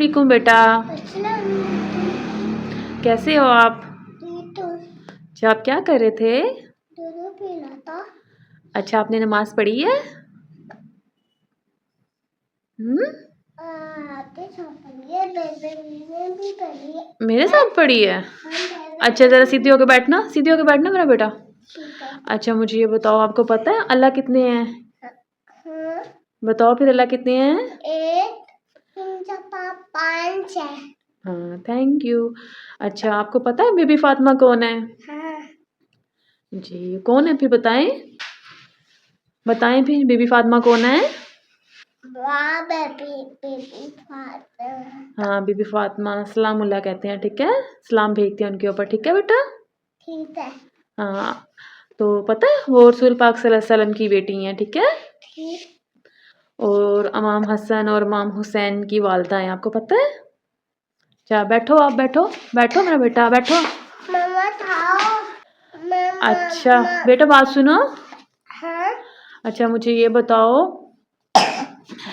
वालेकुम बेटा, कैसे हो आप? अच्छा, आप क्या कर रहे थे? अच्छा, आपने नमाज पढ़ी है? मेरे साथ पढ़ी है? अच्छा, ज़रा सीधी होके बैठना, सीधी होके बैठना मेरा बेटा। अच्छा, मुझे ये बताओ, आपको पता है अल्लाह कितने हैं? बताओ फिर, अल्लाह कितने हैं? 1 3 4 5 है। हाँ, थैंक यू। अच्छा, आपको पता है बीबी फातिमा कौन है? हाँ। जी, कौन है फिर बताएं? बताएं फिर, बीबी फातिमा कौन है? बेबी फातिमा। हाँ, बीबी फातिमा सलामुल्लाह कहते हैं, ठीक है? सलाम भेजते हैं उनके ऊपर, ठीक है बेटा? ठीक है। हाँ, तो पता है वो रसूल पाक सल्लल्लाहु अलैहि वसल्लम की बेटी हैं, ठीक है? ठीक। और इमाम हसन और इमाम हुसैन की वालिदा हैं, आपको पता है? अच्छा, बैठो, आप बैठो, बैठो मेरा बेटा, बैठो। मम्मा खाओ। अच्छा बेटा, बात सुनो। हाँ। अच्छा, मुझे ये बताओ,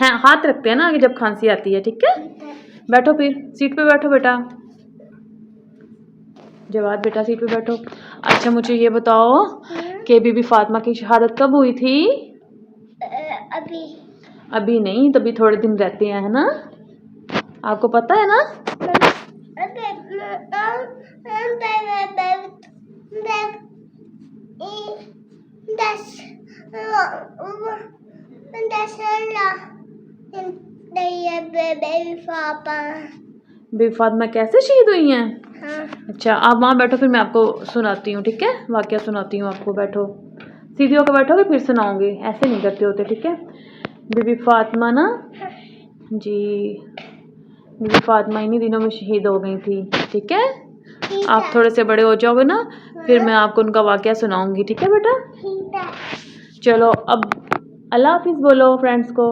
हाँ, हाथ रखते हैं ना आगे जब खांसी आती है, ठीक है? बैठो फिर, सीट पे बैठो बेटा। जवाद बेटा, सीट पे बैठो। अच्छा, मुझे ये बताओ कि बीबी फातिमा की शहादत कब हुई थी? अभी। अभी नहीं, तभी थोड़े दिन रहते हैं, है ना? आपको पता है ना? बीबी फातिमा कैसे शहीद हुई हैं? हाँ। अच्छा, आप वहाँ बैठो, फिर मैं आपको सुनाती हूँ, ठीक है? वाक़या सुनाती हूँ आपको, बैठो। सीधी होकर बैठोगे फिर सुनाऊंगी, ऐसे नहीं करते होते, ठीक है? बीबी फातिमा ना जी, बीबी फातिमा इन्हीं दिनों में शहीद हो गई थी, ठीक है? आप थोड़े से बड़े हो जाओगे ना, फिर मैं आपको उनका वाक़या सुनाऊंगी, ठीक है बेटा? ठीक है। चलो, अब अल्लाह हाफिज़ बोलो फ्रेंड्स को।